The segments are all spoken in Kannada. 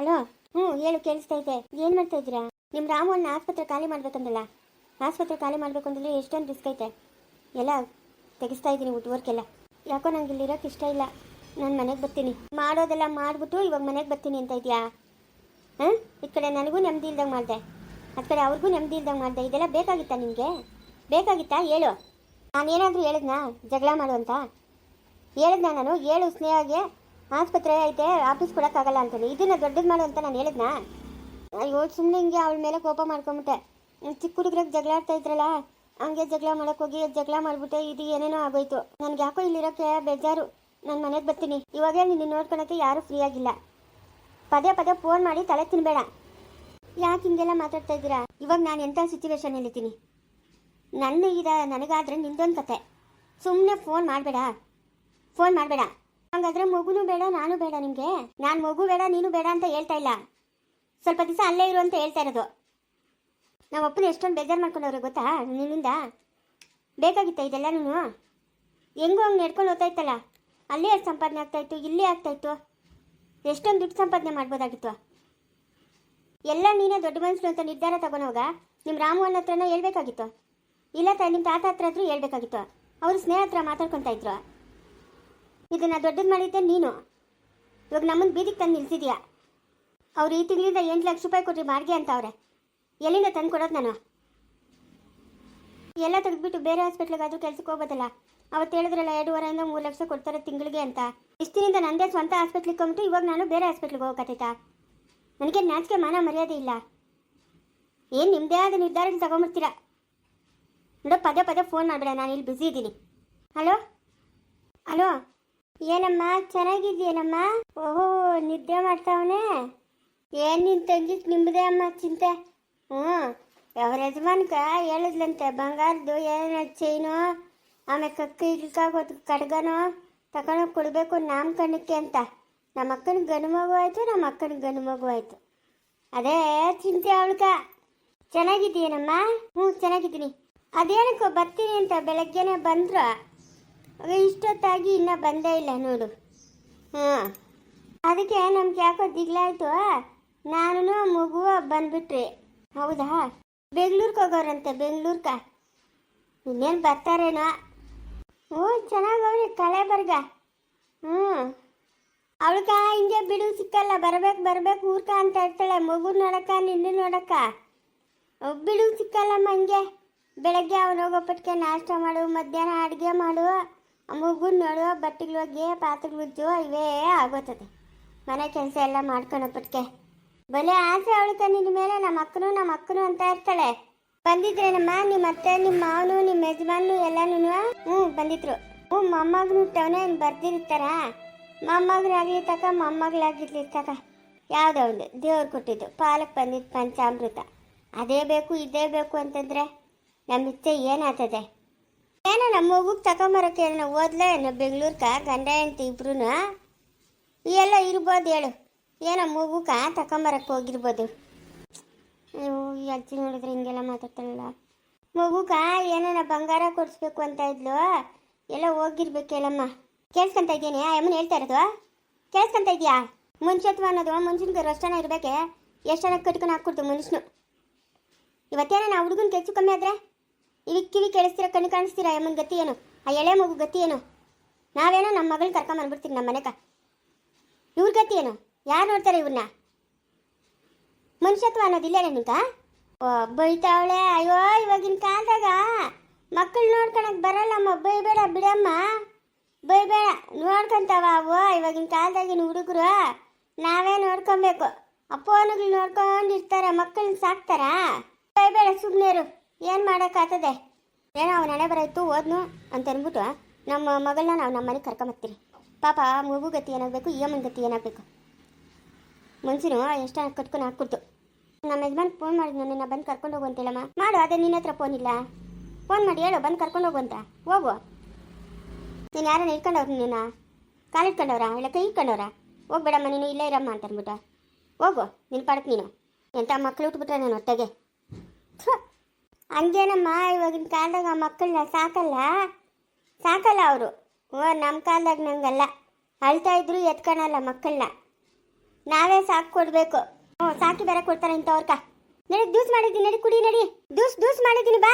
ಹಲೋ. ಹೇಳು, ಕೇಳಿಸ್ತಾ ಇದೆ. ಏನು ಮಾಡ್ತಾ ಇದ್ದೀರಾ? ನಿಮ್ಮ ರಾಮಣ್ಣ ಆಸ್ಪತ್ರೆ ಖಾಲಿ ಮಾಡ್ಬೇಕಂದಲ್ಲ. ಆಸ್ಪತ್ರೆ ಖಾಲಿ ಮಾಡಬೇಕು ಅಂದ್ರೆ ಎಷ್ಟೊಂದು ರಿಸ್ಕ್ ಐತೆ. ಎಲ್ಲ ತೆಗಿಸ್ತಾ ಇದ್ದೀನಿ ವರ್ಕೆಲ್ಲ. ಯಾಕೋ ನಂಗೆ ಇಲ್ಲಿರೋಕೆ ಇಷ್ಟ ಇಲ್ಲ. ನಾನು ಮನೆಗೆ ಬರ್ತೀನಿ. ಮಾಡೋದೆಲ್ಲ ಮಾಡಿಬಿಟ್ಟು ಇವಾಗ ಮನೆಗೆ ಬರ್ತೀನಿ ಅಂತ ಇದೆಯಾ? ಹಾಂ, ಈ ಕಡೆ ನನಗೂ ನೆಮ್ಮದಿ ಇಲ್ದಂಗೆ ಮಾಡಿದೆ, ಆ ಕಡೆ ಅವ್ರಿಗೂ ನೆಮ್ಮದಿ ಇಲ್ದಂಗೆ ಮಾಡಿದೆ. ಇದೆಲ್ಲ ಬೇಕಾಗಿತ್ತಾ ನಿಮಗೆ? ಬೇಕಾಗಿತ್ತಾ? ಹೇಳು. ನಾನೇನಾದರೂ ಹೇಳಿದ್ನಾ ಜಗಳ ಮಾಡು ಅಂತ? ಹೇಳಿದ್ನಾ ನಾನು? ಹೇಳು ಸ್ನೇಹಗೆ ಆಸ್ಪತ್ರೆ ಐತೆ, ಆಫೀಸ್ ಕೊಡೋಕ್ಕಾಗಲ್ಲ ಅಂತಾನೆ. ಇದನ್ನ ದೊಡ್ಡದು ಮಾಡು ಅಂತ ನಾನು ಹೇಳಿದ್ನಾ? ಅಯ್ಯೋ, ಸುಮ್ಮನೆ ಹಿಂಗೆ ಅವಳ ಮೇಲೆ ಕೋಪ ಮಾಡ್ಕೊಂಬಿಟ್ಟೆ. ಚಿಕ್ಕ ಹುಡುಗ್ರಿಗೆ ಜಗಳ ಆಡ್ತಾ ಇದ್ರಲ್ಲ, ಹಂಗೆ ಜಗಳ ಮಾಡೋಕ್ಕೋಗಿ ಜಗಳ ಮಾಡಿಬಿಟ್ಟೆ. ಇದು ಏನೇನೋ ಆಗೋಯ್ತು. ನನಗೆ ಯಾಕೋ ಇಲ್ಲಿರೋಕ್ಕೆ ಬೇಜಾರು. ನಾನು ಮನೆಗೆ ಬರ್ತೀನಿ. ಇವಾಗೇ ನಿನ್ನ ನೋಡ್ಕೊಳಕ್ಕೆ ಯಾರೂ ಫ್ರೀ ಆಗಿಲ್ಲ. ಪದೇ ಪದೇ ಫೋನ್ ಮಾಡಿ ತಲೆ ತಿನ್ನಬೇಡ. ಯಾಕೆ ಹಿಂಗೆಲ್ಲ ಮಾತಾಡ್ತಾ ಇದ್ದೀರಾ? ಇವಾಗ ನಾನು ಎಂಥ ಸಿಚುವೇಶನ್ ಇದ್ದೀನಿ. ನನಗಾದ್ರೆ ನಿಂದೊಂದು ಕತೆ. ಸುಮ್ಮನೆ ಫೋನ್ ಮಾಡಬೇಡ. ಹಂಗಾದ್ರೆ ಮಗುನೂ ಬೇಡ, ನಾನು ಬೇಡ ನಿಮಗೆ. ನಾನು ಮಗು ಬೇಡ, ನೀನು ಬೇಡ ಅಂತ ಹೇಳ್ತಾ ಇಲ್ಲ. ಸ್ವಲ್ಪ ದಿವಸ ಅಲ್ಲೇ ಇರು ಅಂತ ಹೇಳ್ತಾ ಇರೋದು. ನಾವು ಅಪ್ಪನ ಎಷ್ಟೊಂದು ಬೇಜಾರು ಮಾಡ್ಕೊಂಡವ್ರೆ ಗೊತ್ತಾ ನಿನ್ನಿಂದ? ಬೇಕಾಗಿತ್ತ ಇದೆಲ್ಲನೂ? ಹೆಂಗೋ ಹಂಗೆ ನಡ್ಕೊಂಡು ಹೋಗ್ತಾ ಇತ್ತಲ್ಲ. ಅಲ್ಲೇ ಎಷ್ಟು ಸಂಪಾದನೆ ಆಗ್ತಾಯಿತ್ತು, ಇಲ್ಲೇ ಆಗ್ತಾಯಿತ್ತು. ಎಷ್ಟೊಂದು ದುಡ್ಡು ಸಂಪಾದನೆ ಮಾಡ್ಬೋದಾಗಿತ್ತು. ಎಲ್ಲ ನೀನೇ ದೊಡ್ಡ ಮನುಷ್ಯರು ಅಂತ ನಿರ್ಧಾರ ತಗೊಂಡೋಗ ನಿಮ್ಮ ರಾಮವನ್ನ ಹತ್ರನ ಹೇಳ್ಬೇಕಾಗಿತ್ತು. ಇಲ್ಲ ನಿಮ್ಮ ತಾತ ಹತ್ರ ಆದರೂ ಹೇಳ್ಬೇಕಾಗಿತ್ತು. ಅವರು ಸ್ನೇಹ ಹತ್ರ ಮಾತಾಡ್ಕೊತಾ ಇದ್ರು. ಇದನ್ನು ದೊಡ್ಡದು ಮಾಡಿದ್ದೆ ನೀನು. ಇವಾಗ ನಮ್ಮನ್ನು ಬೀದಿಗೆ ತಂದು ನಿಲ್ಸಿದ್ಯಾ. ಅವ್ರು ಈ ತಿಂಗಳಿಂದ 8 ಲಕ್ಷ ರೂಪಾಯಿ ಕೊಟ್ಟರೆ ಬಾಡಿಗೆ ಅಂತ ಅವ್ರೆ. ಎಲ್ಲಿಂದ ತಂದು ಕೊಡೋದು ನಾನು? ಎಲ್ಲ ತೆಗೆದ್ಬಿಟ್ಟು ಬೇರೆ ಹಾಸ್ಪಿಟ್ಲಿಗಾದರೂ ಕೆಲ್ಸಕ್ಕೆ ಹೋಗೋದಲ್ಲ. ಅವತ್ತು ಹೇಳಿದ್ರಲ್ಲ 2.5 3 ಲಕ್ಷ ಕೊಡ್ತಾರೆ ತಿಂಗಳಿಗೆ ಅಂತ. ಇಷ್ಟಿನಿಂದ ನಂದೇ ಸ್ವಂತ ಹಾಸ್ಪಿಟ್ಲಿಗೆ ಕೊಂಬಿಟ್ಟು ಇವಾಗ ನಾನು ಬೇರೆ ಹಾಸ್ಪಿಟ್ಲಿಗೆ ಹೋಗಕತ್ತೈತಾ? ನನಗೆ ನಾಚಿಕೆ ಮಾನ ಮರ್ಯಾದೆ ಇಲ್ಲ. ಏನು ನಿಮ್ಮದೇ ಆದ ನಿರ್ಧಾರ ತಗೊಂಬಿಡ್ತೀರಾ ನೋಡೋ. ಪದೇ ಪದೇ ಫೋನ್ ಮಾಡಬೇಡ, ನಾನು ಇಲ್ಲಿ ಬ್ಯುಸಿ ಇದ್ದೀನಿ. ಹಲೋ. ಏನಮ್ಮ, ಚೆನ್ನಾಗಿದ್ದೀನಮ್ಮ? ಓಹೋ, ನಿದ್ದೆ ಮಾಡ್ತಾವನೆ. ಏನು ನಿನ್ನ ತಂಗಿಗೆ ನಿಮ್ಮದೇ ಅಮ್ಮ ಚಿಂತೆ. ಅವ್ರ ಯಜಮಾನ್ಕ ಹೇಳಿದ್ಲಂತೆ ಬಂಗಾರದ್ದು ಏನೋ ಚೈನು, ಆಮೇಲೆ ಕಕ್ಕಿ ಇಲ್ಕಾಗೋದು ಕಡ್ಗನೋ ತಗೊಂಡೋಗಿ ಕೊಡಬೇಕು ನಾಮಕರಣಕ್ಕೆ ಅಂತ. ನಮ್ಮ ಅಕ್ಕನಿಗೆ ಗಂಡು ಮಗು ಆಯಿತು. ಅದೇ ಚಿಂತೆ ಅವಳ್ಕ. ಚೆನ್ನಾಗಿದ್ದೀನಮ್ಮ? ಚೆನ್ನಾಗಿದ್ದೀನಿ. ಅದೇನಕ್ಕೋ ಬರ್ತೀನಿ ಅಂತ ಬೆಳಗ್ಗೆನೆ ಬಂದ್ರು, ಇಷ್ಟೊತ್ತಾಗಿ ಇನ್ನೂ ಬಂದೇ ಇಲ್ಲ ನೋಡು. ಅದಕ್ಕೆ ನಮ್ಗೆ ಯಾಕೋ ದಿಗ್ಲಾಯ್ತು. ನಾನು ಮಗು ಬಂದ್ಬಿಟ್ರಿ. ಹೌದಾ? ಬೆಂಗ್ಳೂರ್ಗೆ ಹೋಗೋರಂತೆ. ಬೆಂಗ್ಳೂರ್ಗ ಇನ್ನೇನು ಬರ್ತಾರೇನೋ. ಚೆನ್ನಾಗವ್ರಿ ಕಳೆ ಬರ್ಗ. ಅವಳ್ಗ ಹಿಂಗೆ ಬಿಡು ಸಿಕ್ಕಲ್ಲ. ಬರ್ಬೇಕು ಊರ್ಕ ಅಂತ ಇರ್ತಾಳೆ. ಮಗು ನೋಡಕ್ಕ, ನಿನ್ನ ನೋಡಕ್ಕ ಬಿಡು ಸಿಕ್ಕಲ್ಲಮ್ಮ. ಹಂಗೆ ಬೆಳಗ್ಗೆ ಅವನು ಹೋಗೋಪಟ್ಟಿಗೆ ನಾಷ್ಟ ಮಾಡು, ಮಧ್ಯಾಹ್ನ ಅಡುಗೆ ಮಾಡು, ಮಗುನ ನೋಡು, ಬಟ್ಟೆಗಳು ಒಗ್ಗೆ, ಪಾತ್ರೆಗಳು ಉಜ್ಜು, ಇವೇ ಆಗೋತದೆ. ಮನೆ ಕೆಲಸ ಎಲ್ಲ ಮಾಡ್ಕೊಳೋಪಟ್ಟಿಗೆ ಬಲೆ ಆಸೆ ಅವಳ್ಕ ನಿನ್ನ ಮೇಲೆ. ನಮ್ಮ ಅಕ್ಕನು ಅಂತ ಇರ್ತಾಳೆ. ಬಂದಿದ್ರೇನಮ್ಮ ನಿಮ್ಮ ಅತ್ತೆ, ನಿಮ್ಮ ಮಾವನು, ನಿಮ್ಮ ಯಜಮಾನು ಎಲ್ಲನೂ? ಬಂದಿದ್ರು. ಮೊಮ್ಮಗನು ಹುಟ್ಟವನೇ ಬರ್ದಿರ್ತಾರ. ಮೊಮ್ಮಗನಾಗ್ಲಿ ತಕ, ಮೊಮ್ಮಗಳಾಗಿರ್ಲಿ ತಕ, ಯಾವುದೋ ಒಂದು ದೇವ್ರು ಕೊಟ್ಟಿದ್ದು ಪಾಲಕ್ ಬಂದಿದ್ದು ಪಂಚಾಮೃತ. ಅದೇ ಬೇಕು ಇದೇ ಬೇಕು ಅಂತಂದ್ರೆ ನಮ್ಮ ಇಚ್ಛೆ ಏನಾಗ್ತದೆ? ಏನೋ ನಮ್ಮ ಮಗುಗೆ ತಗೊಂಬರೋಕೆ ಏನೋ ಓದ್ಲೇ ಏನೋ ಬೆಂಗ್ಳೂರ್ಕ ಗಂಡ ಹೆಂಡ್ತಿ ಇಬ್ರು ಎಲ್ಲ ಇರ್ಬೋದು. ಹೇಳು, ಏನೋ ಮಗುಕ ತಗೊಂಬರಕ್ಕೆ ಹೋಗಿರ್ಬೋದು. ಈ ಅಜ್ಜಿ ನೋಡಿದ್ರೆ ಹಿಂಗೆಲ್ಲ ಮಾತಾಡ್ತಾಳಲ್ಲ. ಮಗುಕ ಏನಾರ ಬಂಗಾರ ಕೊಡಿಸ್ಬೇಕು ಅಂತ ಇದ್ಲು. ಎಲ್ಲ ಹೋಗಿರ್ಬೇಕು. ಹೇಳಮ್ಮ, ಕೇಳಿಸ್ಕೊಂತ ಇದ್ದೀನಿ. ಅಮ್ಮನ ಹೇಳ್ತಾ ಇರೋದು ಕೇಳಿಸ್ಕೊಂತ ಇದೆಯಾ? ಮನುಷ್ಯತ್ವ ಅನ್ನೋದು ಮನುಷ್ಯನಿಗೆ ರಷ್ಟನ ಇರಬೇಕೆ. ಎಷ್ಟು ಜನ ಕಟ್ಕೊಂಡು ಹಾಕ್ಕೊಡ್ತು ಮನುಷ್ಯನು. ಇವತ್ತೇನ ನಾವು ಹುಡುಗನ ಹೆಚ್ಚು ಕಮ್ಮಿ ಆದರೆ ಕಿವಿ ಕೇಳಿಸ್ತೀರ, ಕಣ್ಣು ಕಾಣಿಸ್ತೀರ. ಅಮ್ಮನ ಗತಿ ಏನು? ಆ ಎಳೆ ಮಗು ಗತಿ ಏನು? ನಾವೇನೋ ನಮ್ಮ ಮಗಳನ್ನ ಕರ್ಕೊಂಬಂದ್ಬಿಡ್ತೀವಿ ನಮ್ಮ ಮನೆಗೆ. ಇವ್ರ ಗತಿ ಏನು? ಯಾರು ನೋಡ್ತಾರೆ ಇವ್ರನ್ನ? ಮನುಷ್ಯತ್ವ ಅನ್ನೋದಿಲ್ಲ ನಿನಗ? ಬೈತಾವಳೆ. ಅಯ್ಯೋ, ಇವಾಗಿನ ಕಾಲದಾಗ ಮಕ್ಕಳು ನೋಡ್ಕೊಳಕ್ ಬರಲ್ಲಮ್ಮ. ಬೈಬೇಡ ಬಿಡಮ್ಮ, ಬೈಬೇಡ. ನೋಡ್ಕೊಂತಾವ ಅವು. ಇವಾಗಿನ ಕಾಲದಾಗಿನ ಹುಡುಗರು ನಾವೇ ನೋಡ್ಕೊಬೇಕು. ಫೋನುಗಳು ನೋಡ್ಕೊಂಡಿರ್ತಾರೆ, ಮಕ್ಕಳನ್ನ ಸಾಕ್ತಾರ. ಬೈಬೇಡ, ಸುಮ್ಮನೆರು. ಏನು ಮಾಡೋಕ್ಕಾಗ್ತದೆ? ಏನೋ ಅವನ ಹಣೆ ಬರೋಯ್ತು ಓದ್ನು ಅಂತ ಅಂದ್ಬಿಟ್ಟು ನಮ್ಮ ಮಗಳನ್ನ ನಾವು ನಮ್ಮ ಮನೆಗೆ ಕರ್ಕೊಂಬರ್ತೀರಿ. ಪಾಪ ಮಗು ಗತಿ ಏನಾಗಬೇಕು, ಈ ಅಮ್ಮನ ಗತಿ ಏನಾಗಬೇಕು? ಮನ್ಸಿನು ಎಷ್ಟು ಕಟ್ಕೊಂಡು ಹಾಕ್ಕೊಡ್ತು. ನಮ್ಮ ಯಜಮಾನ್ ಫೋನ್ ಮಾಡಿದ್ನು, ನಿನ್ನ ಬಂದು ಕರ್ಕೊಂಡು ಹೋಗು ಅಂತೇಳಮ್ಮ. ಮಾಡು. ಅದೇ ನಿನ್ನ ಹತ್ರ ಫೋನ್ ಇಲ್ಲ. ಫೋನ್ ಮಾಡಿ ಹೇಳು, ಬಂದು ಕರ್ಕೊಂಡು ಹೋಗು ಅಂತ. ಹೋಗು. ನೀನು ಯಾರನ್ನ ಇಟ್ಕೊಂಡವ್ರು? ನೀನು ಕಾಲಿಟ್ಕೊಂಡವ್ರಾ ಇಲ್ಲ ಕೈ ಇಟ್ಕೊಂಡವ್ರಾ? ಹೋಗ್ಬೇಡಮ್ಮ ನೀನು, ಇಲ್ಲೇ ಇರಮ್ಮ ಅಂತ ಅಂದ್ಬಿಟ್ಟು ಹೋಗು. ನಿನ್ನ ಪಾಡಕ್ಕೆ ನೀನು ಎಂಥ ಮಕ್ಕಳು ಉಟ್ಬಿಟ್ರೆ ನಾನು ಹೊಟ್ಟೆಗೆ. ಹಂಗೇನಮ್ಮ, ಇವಾಗಿನ ಕಾಲದಾಗ ಮಕ್ಕಳನ್ನ ಸಾಕಲ್ಲ ಅವರು. ನಮ್ಮ ಕಾಲದಾಗ ನಂಗಲ್ಲ. ಅಳ್ತಾ ಇದ್ರು ಎತ್ಕೊಳಲ್ಲ ಮಕ್ಕಳನ್ನ. ನಾವೇ ಸಾಕು ಕೊಡ್ಬೇಕು. ಹ್ಞೂ ಸಾಕಿ ಬೇರೆ ಕೊಡ್ತಾರೆ ಇಂಥವ್ರಕ. ನಡಿ ಜ್ಯೂಸ್ ಮಾಡಿದ್ದೀನಿ, ನಡಿ ಕುಡಿ, ನಡಿ ಜ್ಯೂಸ್ ಮಾಡಿದ್ದೀನಿ ಬಾ.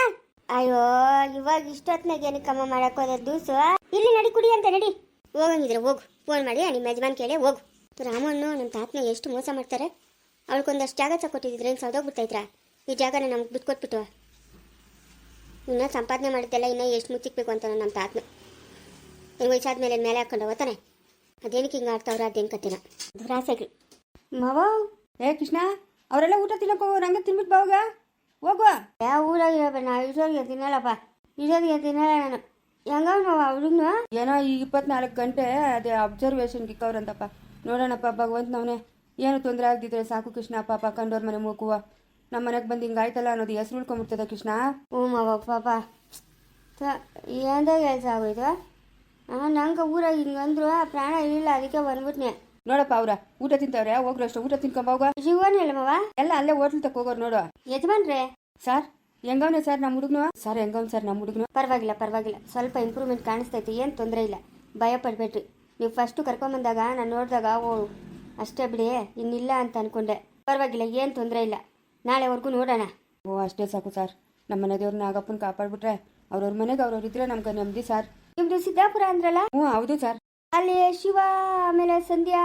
ಅಯ್ಯೋ ಇವಾಗ ಇಷ್ಟೊತ್ತಿನಾಗ ಏನಕ್ಕಮ್ಮ ಮಾಡಕ್ಕೋದೆ ಜ್ಯೂಸು? ಇಲ್ಲಿ ನಡಿ ಕುಡಿ ಅಂತ, ನಡಿ. ಹೋಗಂಗಿದ್ರೆ ಹೋಗು, ಫೋನ್ ಮಾಡಿ ನಿಮ್ಮ ಯಜಮಾನ್ ಕೇಳಿ ಹೋಗು. ರಾಮನ್ನು ನಮ್ಮ ತಾತನ ಎಷ್ಟು ಮೋಸ ಮಾಡ್ತಾರೆ. ಅವಳಿಗೊಂದಷ್ಟು ಜಾಗ ತಗೊಟ್ಟಿದ್ರೆ ಏನು ಸೌದೋಗ್ಬಿಡ್ತೈತ್ರಾ? ಈ ಜಾಗನ ನಮ್ಗೆ ಬಿಟ್ಕೊಟ್ಬಿಟ್ಟು ಇನ್ನೂ ಸಂಪಾದನೆ ಮಾಡಿದ್ದೆಲ್ಲ ಇನ್ನೂ ಎಷ್ಟು ಮುಚ್ಚಿಕ್ಬೇಕು ಅಂತ ನಮ್ಮ ತಾತನ. ಹಿಂಗೆ ವಯಸ್ಸಾದ ಮೇಲೆ ಹಾಕೊಂಡು ಹೋಗ್ತಾನೆ. ಅದೇನಕ್ಕೆ ಹಿಂಗೆ ಆಡ್ತಾವ್ರ ಅದೇನು ಕತ್ತಿನ ದುರಾಸೆಗಳು. ಮಾವ ಏ ಕೃಷ್ಣ, ಅವರೆಲ್ಲ ಊಟ ತಿನ್ನಕ್ಕೆ ಹೋಗೋ, ನಂಗೆ ತಿನ್ಬಿಟ್ಟು ಬಾವಾಗ ಹೋಗುವ. ಯಾವ ಊರಾಗಿರೋ ನಾ ಇರೋರಿಗೆ ತಿನ್ನಲ್ಲಪ್ಪ, ಇರೋರಿಗೆ ತಿನ್ನಲ್ಲ ನಾನು. ಹೆಂಗವ ಹುಡುಗನು? ಏನೋ ಈ 24 ಗಂಟೆ ಅದೇ ಅಬ್ಸರ್ವೇಷನ್ಗೆ ಇಕ್ಕವ್ರಂತಪ್ಪ. ನೋಡೋಣಪ್ಪ ಭಗವಂತನವನೇ, ಏನು ತೊಂದರೆ ಆಗದಿದ್ರೆ ಸಾಕು ಕೃಷ್ಣ. ಪಾಪ ಕಂಡೋರ್ ಮನೆ ಮೂಕುವ, ನಮ್ಮ ಮನೆಗೆ ಬಂದು ಹಿಂಗಾಯ್ತಲ್ಲ ಅನ್ನೋದು ಹೆಸರು ಉಳ್ಕೊಂಬಿಡ್ತದೆ ಕೃಷ್ಣ. ಹ್ಞೂ ಮಾವ ಪಾಪ ಏನದಾಗ ಕೆಲಸ ಆಗೋಯ್ತು. ನಂಗೆ ಊರಾಗ ಹಿಂಗಂದ್ರು ಪ್ರಾಣ ಇರಲಿಲ್ಲ, ಅದಕ್ಕೆ ಬಂದ್ಬಿಟ್ನೆ. ನೋಡಪ್ಪ ಅವ್ರ ಊಟ ತಿಂತವ್ರೆ, ಹೋಗ್ರು ಅಷ್ಟು ಊಟ ತಿನ್ಕೊಂಬೋಗ. ಜೀವನ ಮಾವ ಎಲ್ಲ ಅಲ್ಲೇ ಹೋಟ್ಲ್ ತಕ್ಕ ಹೋಗೋರು ನೋಡು. ಯಜಮಾನ್ರೆ ಸರ್ ಹೆಂಗವ್ನೆ ಸರ್ ನಮ್ಮ ಹುಡುಗನು? ಸರ್ ಹೆಂಗವ್ನು ಸರ್ ನಮ್ಮ ಹುಡುಗನು? ಪರವಾಗಿಲ್ಲ, ಸ್ವಲ್ಪ ಇಂಪ್ರೂವ್ಮೆಂಟ್ ಕಾಣಿಸ್ತೈತಿ, ಏನು ತೊಂದರೆ ಇಲ್ಲ, ಭಯ ಪಡ್ಬೇಡ್ರಿ. ನೀವು ಫಸ್ಟು ಕರ್ಕೊಂಬಂದಾಗ ನಾನು ನೋಡಿದಾಗ ಓ ಅಷ್ಟೇ ಬಿಡಿ, ಇನ್ನಿಲ್ಲ ಅಂತ ಅನ್ಕೊಂಡೆ. ಪರವಾಗಿಲ್ಲ, ಏನು ತೊಂದರೆ ಇಲ್ಲ, ನಾಳೆವರೆಗೂ ನೋಡೋಣ. ಓ ಅಷ್ಟೇ ಸಾಕು ಸರ್. ನಮ್ಮ ಮನೆ ದೇವ್ರನ್ನ ನಾಗಪ್ಪನ ಕಾಪಾಡ್ಬಿಟ್ರೆ ಅವ್ರವ್ರ ಮನೆಗೆ ಅವ್ರವ್ರು ಇದ್ರೆ ನಮ್ಗೆ ನೆಮ್ಮದಿ ಸರ್. ನಿಮ್ದು ಸಿದ್ದಾಪುರ ಅಂದ್ರಲ್ಲ? ಹ್ಞೂ ಹೌದು ಸರ್. ಅಲ್ಲಿ ಶಿವ ಆಮೇಲೆ ಸಂಧ್ಯಾ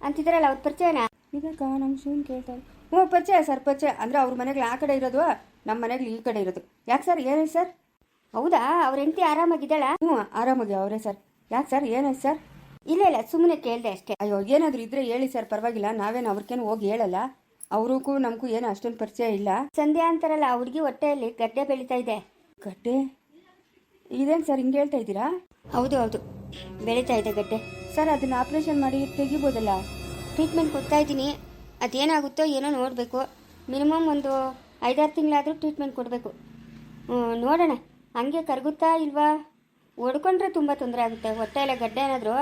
ಅಂತಿದ್ರಲ್ಲ, ಅವ್ರ ಪರಿಚಯನಾ? ಇದಕ್ಕ ನಮ್ಮ ಶಿವನ್ ಕೇಳ್ತಾರೆ. ಹ್ಞೂ ಪರಿಚಯ ಸರ್, ಪರಿಚಯ. ಅಂದರೆ ಅವ್ರ ಮನೆಗಳು ಆ ಕಡೆ ಇರೋದು, ನಮ್ಮ ಮನೆಗಳು ಈ ಕಡೆ ಇರೋದು. ಯಾಕೆ ಸರ್, ಏನಾಯ್ತು ಸರ್? ಹೌದಾ, ಅವ್ರ ಹೆಂಡತಿ ಆರಾಮಾಗಿದ್ದಾಳ? ಹ್ಞೂ ಆರಾಮಾಗಿ ಅವರೇ ಸರ್. ಯಾಕೆ ಸರ್, ಏನಾಯ್ತು ಸರ್? ಇಲ್ಲ ಸುಮ್ಮನೆ ಕೇಳಿದೆ ಅಷ್ಟೇ. ಅಯ್ಯೋ ಏನಾದರೂ ಇದ್ರೆ ಹೇಳಿ ಸರ್, ಪರವಾಗಿಲ್ಲ. ನಾವೇನು ಅವ್ರಿಗೇನು ಹೋಗಿ ಹೇಳಲ್ಲ. ಅವ್ರಿಗೂ ನಮಗೂ ಏನು ಅಷ್ಟೊಂದು ಪರಿಚಯ ಇಲ್ಲ. ಸಂಧ್ಯಾ ಅಂತಾರಲ್ಲ, ಆ ಹುಡುಗಿ ಹೊಟ್ಟೆಯಲ್ಲಿ ಗಡ್ಡೆ ಬೆಳೀತಾ ಇದೆ. ಗಡ್ಡೆ? ಇದೇನು ಸರ್ ಹಿಂಗೆ ಹೇಳ್ತಾ ಇದ್ದೀರಾ? ಹೌದು ಬೆಳೀತಾ ಇದೆ ಗಡ್ಡೆ. ಸರ್ ಅದನ್ನ ಆಪ್ರೇಷನ್ ಮಾಡಿ ತೆಗಿಬೋದಲ್ಲ? ಟ್ರೀಟ್ಮೆಂಟ್ ಕೊಡ್ತಾ ಇದ್ದೀನಿ, ಅದೇನಾಗುತ್ತೋ ಏನೋ ನೋಡಬೇಕು. ಮಿನಿಮಮ್ ಒಂದು 5-6 ತಿಂಗಳಾದರೂ ಟ್ರೀಟ್ಮೆಂಟ್ ಕೊಡಬೇಕು. ನೋಡೋಣ, ಹಂಗೆ ಕರಗುತ್ತಾ ಇಲ್ವಾ. ಒಡ್ಕೊಂಡ್ರೆ ತುಂಬ ತೊಂದರೆ ಆಗುತ್ತೆ. ಹೊಟ್ಟೆಲ್ಲ ಗಡ್ಡೆ ಏನಾದರೂ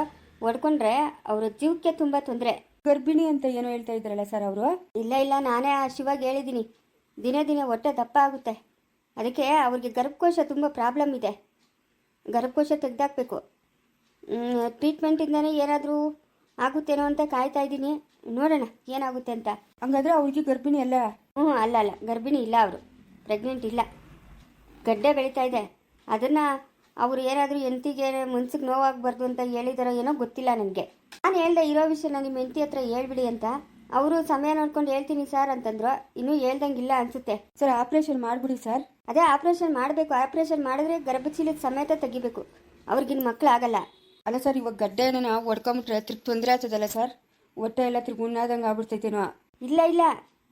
ಒಡ್ಕೊಂಡ್ರೆ ಅವ್ರ ಜೀವಕ್ಕೆ ತುಂಬ ತೊಂದರೆ. ಗರ್ಭಿಣಿ ಅಂತ ಏನೋ ಹೇಳ್ತಾ ಇದ್ರಲ್ಲ ಸರ್ ಅವರು? ಇಲ್ಲ, ನಾನೇ ಆ ಶಿವಾಗ ಹೇಳಿದ್ದೀನಿ, ದಿನೇ ಹೊಟ್ಟೆ ದಪ್ಪ ಆಗುತ್ತೆ. ಅದಕ್ಕೆ ಅವ್ರಿಗೆ ಗರ್ಭಕೋಶ ತುಂಬ ಪ್ರಾಬ್ಲಮ್ ಇದೆ, ಗರ್ಭಕೋಶ ತೆಗೆದಾಕಬೇಕು. ಟ್ರೀಟ್ಮೆಂಟಿಂದನೇ ಏನಾದರೂ ಆಗುತ್ತೇನೋ ಅಂತ ಕಾಯ್ತಾ ಇದ್ದೀನಿ. ನೋಡೋಣ ಏನಾಗುತ್ತೆ ಅಂತ. ಹಂಗಾದ್ರೆ ಅವ್ರಿಗೆ ಗರ್ಭಿಣಿ ಅಲ್ಲ? ಅಲ್ಲ ಗರ್ಭಿಣಿ ಇಲ್ಲ, ಅವರು ಪ್ರೆಗ್ನೆಂಟ್ ಇಲ್ಲ. ಗಡ್ಡೆ ಬೆಳೀತಾ ಇದೆ. ಅದನ್ನು ಅವರು ಏನಾದರೂ ಹೆಂಡತಿಗೆ ಮನ್ಸಿಗೆ ನೋವಾಗಬಾರ್ದು ಅಂತ ಹೇಳಿದಾರೋ ಏನೋ ಗೊತ್ತಿಲ್ಲ ನನಗೆ. ನಾನು ಹೇಳ್ದೆ ಇರೋ ವಿಷಯನ ನಿಮ್ಮ ಹೆಂಡತಿ ಹತ್ರ ಹೇಳ್ಬಿಡಿ ಅಂತ. ಅವರು ಸಮಯ ನೋಡ್ಕೊಂಡು ಹೇಳ್ತೀನಿ ಸರ್ ಅಂತಂದ್ರು. ಇನ್ನೂ ಹೇಳ್ದಂಗಿಲ್ಲ ಅನಿಸುತ್ತೆ. ಸರ್ ಆಪ್ರೇಷನ್ ಮಾಡಿಬಿಡಿ ಸರ್. ಅದೇ ಆಪ್ರೇಷನ್ ಮಾಡಬೇಕು. ಆಪ್ರೇಷನ್ ಮಾಡಿದ್ರೆ ಗರ್ಭಚೀಲದ ಸಮೇತ ತೆಗಿಬೇಕು. ಅವ್ರಿಗಿನ್ನ ಮಕ್ಕಳಾಗಲ್ಲ. ಅಲ್ಲ ಸರ್, ಇವಾಗ ಗಡ್ಡೆನ ನಾವು ಹೊಡ್ಕೊಂಬಿಟ್ರೆ ತಿರ್ಗಿ ತೊಂದರೆ ಆಗ್ತದಲ್ಲ ಸರ್? ಹೊಟ್ಟೆ ಎಲ್ಲ ತಿರ್ಗಿ ಉಣ್ಣಾದಂಗೆ ಆಗ್ಬಿಡ್ತೈತೇನೋ? ಇಲ್ಲ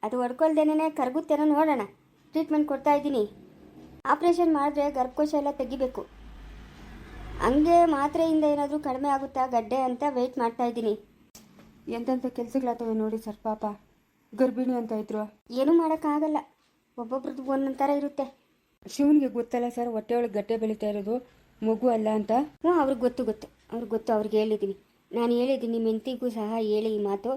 ಅದು ಹೊಡ್ಕೊಳ್ದೇನೆ ಕರಗುತ್ತೇನೋ, ನೋಡೋಣ. ಟ್ರೀಟ್ಮೆಂಟ್ ಕೊಡ್ತಾ ಇದ್ದೀನಿ. ಆಪ್ರೇಷನ್ ಮಾಡಿದ್ರೆ ಗರ್ಭಕೋಶ ಎಲ್ಲ ತೆಗಿಬೇಕು. ಹಂಗೆ ಮಾತ್ರೆಯಿಂದ ಏನಾದರೂ ಕಡಿಮೆ ಆಗುತ್ತಾ ಗಡ್ಡೆ ಅಂತ ವೆಯ್ಟ್ ಮಾಡ್ತಾ ಇದ್ದೀನಿ. ಎಂತೆಂಥ ಕೆಲಸಗಳಾಗ್ತವೆ ನೋಡಿ ಸರ್. ಪಾಪ ಗರ್ಭಿಣಿ ಅಂತ ಇದ್ರು. ಏನೂ ಮಾಡೋಕ್ಕಾಗಲ್ಲ, ಒಬ್ಬೊಬ್ರದ್ದು ಒಂದೊಂದು ಥರ ಇರುತ್ತೆ. ಶಿವನಿಗೆ ಗೊತ್ತಲ್ಲ ಸರ್ ಹೊಟ್ಟೆ ಒಳಗೆ ಗಡ್ಡೆ ಬೆಳೀತಾ ಇರೋದು, ಮಗು ಅಲ್ಲ ಅಂತ? ಅವ್ರಿಗೆ ಗೊತ್ತು. ಅವ್ರಿಗೆ ಹೇಳಿದ್ದೀನಿ, ನಾನು ಹೇಳಿದ್ದೀನಿ. ನಿಮ್ಮ ಹೆಂಡತಿಗೂ ಸಹ ಹೇಳಿ ಈ ಮಾತು.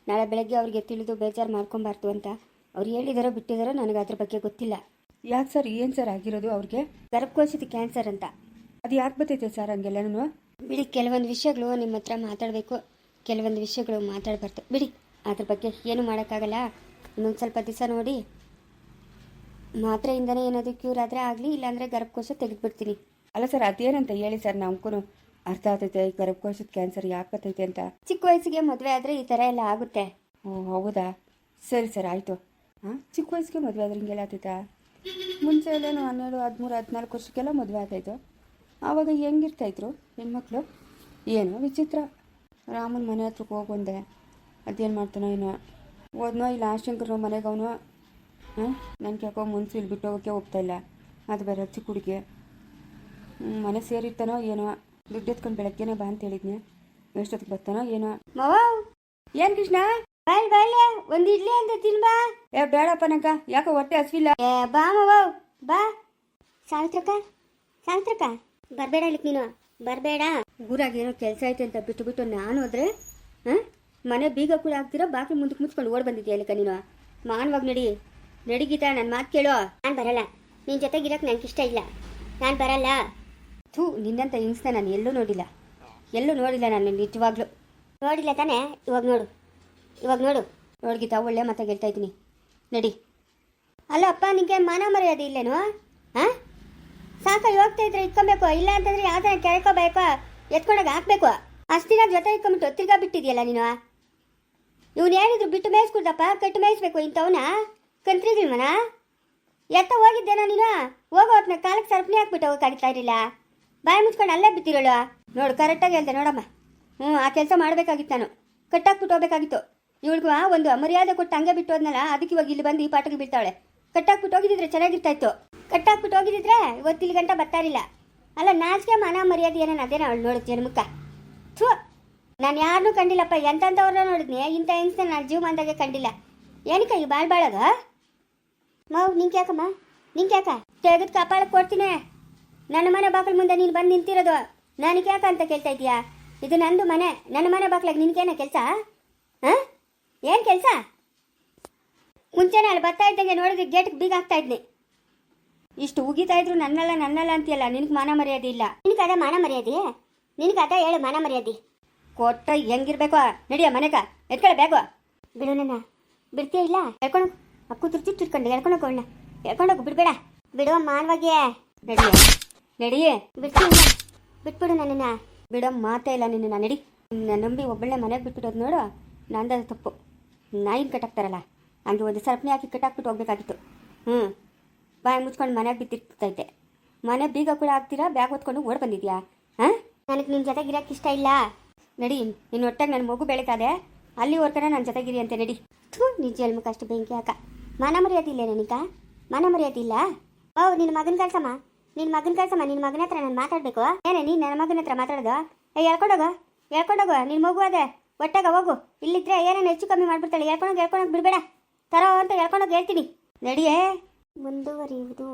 ನಾಳೆ ಬೆಳಗ್ಗೆ ಅವ್ರಿಗೆ ತಿಳಿದು ಬೇಜಾರು ಮಾಡ್ಕೊಬಾರ್ದು ಅಂತ. ಅವ್ರು ಹೇಳಿದಾರೋ ಬಿಟ್ಟಿದಾರೋ ನನಗೆ ಅದ್ರ ಬಗ್ಗೆ ಗೊತ್ತಿಲ್ಲ. ಯಾಕೆ ಸರ್, ಏನು ಸರ್ ಆಗಿರೋದು ಅವ್ರಿಗೆ? ಗರ್ಭಕೋಶದ ಕ್ಯಾನ್ಸರ್ ಅಂತ. ಅದು ಯಾಕೆ ಬರ್ತೈತೆ ಸರ್ ಹಂಗೆಲ್ಲನೂ? ಬಿಡಿ, ಕೆಲವೊಂದು ವಿಷಯಗಳು ನಿಮ್ಮ ಹತ್ರ ಮಾತಾಡಬೇಕು, ಕೆಲವೊಂದು ವಿಷಯಗಳು ಮಾತಾಡಬಾರ್ದು. ಬಿಡಿ, ಅದ್ರ ಬಗ್ಗೆ ಏನು ಮಾಡೋಕ್ಕಾಗಲ್ಲ. ಇನ್ನೊಂದು ಸ್ವಲ್ಪ ದಿವಸ ನೋಡಿ, ಮಾತ್ರೆಯಿಂದನೇ ಏನಾದರೂ ಕ್ಯೂರ್ ಆದರೆ ಆಗಲಿ, ಇಲ್ಲಾಂದರೆ ಗರ್ಭಕೋಶ ತೆಗೆದುಬಿಡ್ತೀನಿ. ಅಲ್ಲ ಸರ್, ಅದೇನಂತ ಹೇಳಿ ಸರ್, ನಮಗೂ ಅರ್ಥ ಆಗ್ತೈತೆ ಈ ಗರ್ಭಕೋಶದ ಕ್ಯಾನ್ಸರ್ ಯಾಕೆ ಬರ್ತೈತೆ ಅಂತ. ಚಿಕ್ಕ ವಯಸ್ಸಿಗೆ ಮದುವೆ ಆದರೆ ಈ ಥರ ಎಲ್ಲ ಆಗುತ್ತೆ. ಓ ಹೌದಾ, ಸರಿ ಸರ್ ಆಯಿತು. ಚಿಕ್ಕ ವಯಸ್ಸಿಗೆ ಮದುವೆ ಆದ್ರೆ ಹಿಂಗೆಲ್ಲ ಆಗ್ತೈತಾ? ಮುಂಚೆ ಎಲ್ಲೇನು 12, 13, 14 ವರ್ಷಕ್ಕೆಲ್ಲ ಮದುವೆ ಆಗ್ತಾಯಿತ್ತು. ಆವಾಗ ಹೆಂಗಿರ್ತಾಯಿದ್ರು ಹೆಣ್ಮಕ್ಳು? ಏನೋ ವಿಚಿತ್ರ. ರಾಮನ ಮನೆ ಹತ್ರಕ್ಕೆ ಹೋಗೊಂಡೆ, ಅದೇನು ಮಾಡ್ತಾನೋ ಏನೋ. ಹೋದ್ನೋ ಇಲ್ಲ ಆಶಂಕರ ಮನೆಗೆ ಅವನು. ನನಗೆ ಯಾಕೋ ಮುನ್ಸು ಇಲ್ಲಿ ಬಿಟ್ಟು ಹೋಗೋಕ್ಕೆ ಹೋಗ್ತಾಯಿಲ್ಲ. ಅದು ಬೇರೆ ಚಿಕ್ಕ ಹುಡುಗಿ. ಮನೆ ಸೇರಿರ್ತಾನೋ ಏನೋ. ದುಡ್ಡು ಎತ್ಕೊಂಡು ಬೆಳಗ್ಗೆನೇ ಬಾ ಅಂತ ಹೇಳಿದ್ನೆ, ಎಷ್ಟೊತ್ತಿಗೆ ಬರ್ತಾನೋ ಏನೋ. ಏನು ಕೃಷ್ಣ? ಬಾಯ್ಲೆ ಒಂದು ಇಡ್ಲಿ ಅಂತ ತಿನ್ಬಾ. ಬೇಡಪ್ಪ ನಂಗ, ಯಾಕೋ ಹೊಟ್ಟೆ ಹಸಿವಿಲ್ಲ. ಬಾ ಬಾ. ಸಾವಿತ್ರಕ್ಕ ಬರಬೇಡ ಇಲ್ಲಿಗೆ, ನೀನು ಬರಬೇಡ. ಊರಾಗ ಏನೋ ಕೆಲಸ ಐತೆ ಅಂತ ಬಿಟ್ಟು ನಾನು ಹೋದ್ರೆ ಮನೆ ಬೀಗ ಕೂಡ ಆಗ್ತಿರೋ ಬಾಕಿ ಮುಂದಕ್ಕೆ ಮುಚ್ಕೊಂಡು ಓಡ್ ಬಂದಿದ್ಯಾ ಇಲ್ಲಿಕ ನೀನು? ಮಾನವಾಗಿ ನಡಿ ಗೀತಾ, ನನ್ನ ಮಾತು ಕೇಳೋ. ನಾನು ಬರಲ್ಲ, ನಿನ್ನ ಜೊತೆಗಿರಕ್ಕೆ ನನಗೆ ಇಷ್ಟ ಇಲ್ಲ, ನಾನು ಬರಲ್ಲ. ನಿನ್ನಂತ ಹಿಂಸೆ ನಾನು ಎಲ್ಲೂ ನೋಡಿಲ್ಲ ನಾನು ನಿಜವಾಗ್ಲೂ ನೋಡಿಲ್ಲ ತಾನೇ. ಇವಾಗ ನೋಡು, ಇವಾಗ ನೋಡು ನೋಡ್ಗಿತ ಒಳ್ಳೆ ಮಾತಾಗಿ ಹೇಳ್ತಾ ಇದ್ದೀನಿ ನಡಿ. ಅಲ್ಲ ಅಪ್ಪ ನಿಂಗೆ ಮಾನ ಮರ್ಯಾದೆ ಇಲ್ಲೇನು? ಹಾಂ ಸಾಕಾಗಿ ಹೋಗ್ತಾ ಇದ್ರೆ ಇಟ್ಕೊಬೇಕು, ಇಲ್ಲ ಅಂತಂದ್ರೆ ಯಾವ ಥರ ಕೆರೆಕೋಬೇಕು, ಎತ್ಕೊಂಡಾಗ ಹಾಕ್ಬೇಕು. ಅಷ್ಟು ದಿನ ಜೊತೆ ಇಟ್ಕೊಂಬಿಟ್ಟು ತಿರ್ಗಾ ಬಿಟ್ಟಿದ್ಯಲ್ಲ ನೀನು. ಇವನು ಏನಿದ್ರು ಬಿಟ್ಟು ಮೇಯಿಸ್ಕೊಡ್ದಪ್ಪ, ಕಟ್ಟು ಮೇಯಿಸ್ಬೇಕು ಇಂಥವನ್ನ ಕಂತ್ರಿಗಳ್ಮನ. ಎತ್ತ ಹೋಗಿದ್ದೇನೋ ನೀನು? ಹೋಗೋ ಹೊತ್ನ ಕಾಲಕ್ಕೆ ಸರ್ಪಣಿ ಹಾಕ್ಬಿಟ್ಟು ಹೋಗೋಕ್ಕಾಗ್ತಾ ಇರಲಿಲ್ಲ. ಬಾಯಿ ಮುಚ್ಕೊಂಡು ಅಲ್ಲೇ ಬಿತ್ತಿರೋಳು. ನೋಡು ಕರೆಕ್ಟಾಗಿ ಹೇಳ್ದೆ ನೋಡಮ್ಮ. ಆ ಕೆಲಸ ಮಾಡಬೇಕಾಗಿತ್ತು, ನಾನು ಕಟ್ಟಾಕ್ಬಿಟ್ಟು ಹೋಗ್ಬೇಕಾಗಿತ್ತು. ಇವಳಿಗೂ ಒಂದು ಮರ್ಯಾದೆ ಕೊಟ್ಟು ಹಂಗೆ ಬಿಟ್ಟು ಹೋದ್ನಲ್ಲ, ಅದಕ್ಕೆ ಇವಾಗ ಇಲ್ಲಿ ಬಂದು ಈ ಪಾಠಕ್ಕೆ ಬೀಳ್ತಾವಳೆ. ಕಟ್ಟಾಕ್ಬಿಟ್ಟು ಹೋಗಿದ್ದಿದ್ರೆ ಚೆನ್ನಾಗಿರ್ತಾ ಇತ್ತು. ಕಟ್ಟಾಕ್ಬಿಟ್ಟು ಹೋಗಿದ್ದಿದ್ರೆ ಇವತ್ತು ಇಲ್ಲಿ ಗಂಟ ಬರ್ತಾರಿಲ್ಲ. ಅಲ್ಲ ನಾಚಿಕೆ ಮಾನ ಮರ್ಯಾದೆ ಏನೇನು ಅದೇನೋ ಅವಳು ನೋಡು ಜನ್ಮಕ್ಕ. ಥೂ, ನಾನು ಯಾರನ್ನೂ ಕಂಡಿಲ್ಲಪ್ಪ. ಎಂಥವ್ರನ್ನ ನೋಡಿದ್ನಿ, ಇಂಥ ಹೆಂಗ್ಸ್ನ ನಾನು ಜೀವಮಾನದಾಗೆ ಕಂಡಿಲ್ಲ. ಏನಕ್ಕ ಈ ಬಾಳ್ಬಾಳದ ಮಾವು? ನಿಂಗೆ ಯಾಕಮ್ಮ, ನಿಂಗೆ ಯಾಕ ತೆಗೆದು ಕಪಾಳಕ್ಕೆ ಕೊಡ್ತೀನಿ. ನನ್ನ ಮನೆ ಬಾಗಿಲು ಮುಂದೆ ನೀನು ಬಂದು ನಿಂತಿರೋದು ನನಗೆ ಯಾಕ ಅಂತ ಕೇಳ್ತಾ ಇದೀಯಾ? ಇದು ನಂದು ಮನೆ, ನನ್ನ ಮನೆ ಬಾಗ್ಲಾಗ ನಿನ್ಗೇನ ಕೆಲಸ? ಹಾಂ ಏನು ಕೆಲಸ? ಮುಂಚೆನೇ ಅಲ್ಲಿ ಬರ್ತಾ ಇದ್ದಂಗೆ ನೋಡಿದ್ರೆ ಗೇಟ್ಗೆ ಬೀಗ ಹಾಕ್ತಾ ಇದ್ನಿ. ಇಷ್ಟು ಉಗಿತಾ ಇದ್ರು ನನ್ನಲ್ಲ ಅಂತೀಯಲ್ಲ, ನಿನಗೆ ಮಾನ ಮರ್ಯಾದೆ ಇಲ್ಲ. ನಿನಗೆ ಅದ ಮಾನ ಮರ್ಯಾದೆ? ನಿನಗೆ ಅದ ಹೇಳು ಮಾನ ಮರ್ಯಾದೆ. ಕೊಟ್ಟ ಹೆಂಗಿರ್ಬೇಕು? ನಡಿಯ ಮನೆಗ ಎತ್ಕೊಳ್ಳೆ ಬ್ಯಾಗು. ಬಿಡು ನನ್ನ, ಬಿಡ್ತೀಯ ಇಲ್ಲ? ಹೇಳ್ಕೊಂಡು ಅಕ್ಕು ತುರ್ಚಿ ತಿರ್ಕೊಂಡು ಹೇಳ್ಕೊಂಡೋಗು ಅವಳನ್ನ, ಹೇಳ್ಕೊಂಡೋಗು, ಬಿಡಬೇಡ. ಬಿಡುವ ಮಾನವಾಗೆ ನಡಿಯ ನಡಿಯೇ. ಬಿಡ್ತೀಯ? ಬಿಟ್ಬಿಡು ನನ್ನನ್ನು. ಬಿಡೋ ಮಾತೇ ಇಲ್ಲ ನಿನ್ನ. ನಡಿ, ನಂಬಿ ಒಬ್ಬಳನ್ನೇ ಮನೆಗೆ ಬಿಟ್ಬಿಟ್ಟೋದು ನೋಡು, ನಂದದು ತಪ್ಪು. ನಾಯಿನ ಕಟ್ಟಾಕ್ತಾರಲ್ಲ ಹಂಗೆ ಒಂದು ಸರ್ಪಣಿ ಹಾಕಿ ಕಟ್ಟಾಕ್ಬಿಟ್ಟು ಹೋಗ್ಬೇಕಾಗಿತ್ತು. ಬಾಯಿ ಮುಚ್ಕೊಂಡು ಮನೆಗೆ ಬಿತ್ತಿರ್ತೈತೆ. ಮನೆ ಬೀಗ ಕೂಡ ಹಾಕ್ತೀರಾ, ಬ್ಯಾಗ್ ಹೊತ್ಕೊಂಡು ಓಡ್ ಬಂದಿದ್ಯಾ? ಹಾಂ, ನನಗೆ ನಿನ್ನ ಜೊತೆಗಿರೋಕ್ಕೆ ಇಷ್ಟ ಇಲ್ಲ. ನಡಿ, ನಿನ್ನ ಹೊಟ್ಟೆಗೆ ನನ್ನ ಮಗು ಬೆಳೀತಾದೆ, ಅಲ್ಲಿವರೆಗೆ ನನ್ನ ಜೊತೆಗಿರಿ ಅಂತ ನಡಿ. ಥೂ, ನಿಜ ಜನ್ಮಕ್ಕೆ ಅಷ್ಟು ಬೆಂಕಿ ಹಾಕ. ಮಾನ ಮರ್ಯಾದೆ ಇಲ್ಲ ನನಗ? ಮಾನ ಮರ್ಯಾದೆ ಇಲ್ಲ? ನಿನ್ನ ಮಗನ ಕಳ್ಸಮ್ಮ, ನಿನ್ನ ಮಗನ ಹತ್ರ ನಾನು ಮಾತಾಡಬೇಕು. ಏನೇ ನೀನು ನನ್ನ ಮಗನ ಹತ್ರ ಮಾತಾಡೋದು? ಹೇಳ್ಕೊಂಡೋಗು ನಿನ್ನ ಮಗು ಅದೇ ಒಟ್ಟಾಗ ಹೋಗು. ಇಲ್ಲಿದ್ರೆ ಏನೇನು ಹೆಚ್ಚು ಕಮ್ಮಿ ಮಾಡ್ಬಿಡ್ತಾಳೆ. ಹೇಳ್ಕೊಂಡೋಗಿ ಬಿಡಬೇಡ, ತರೋ ಅಂತ ಹೇಳ್ಕೊಂಡೋಗಿ ಹೇಳ್ತೀನಿ. ನಡಿಯೇ. ಮುಂದುವರಿಯುವುದು.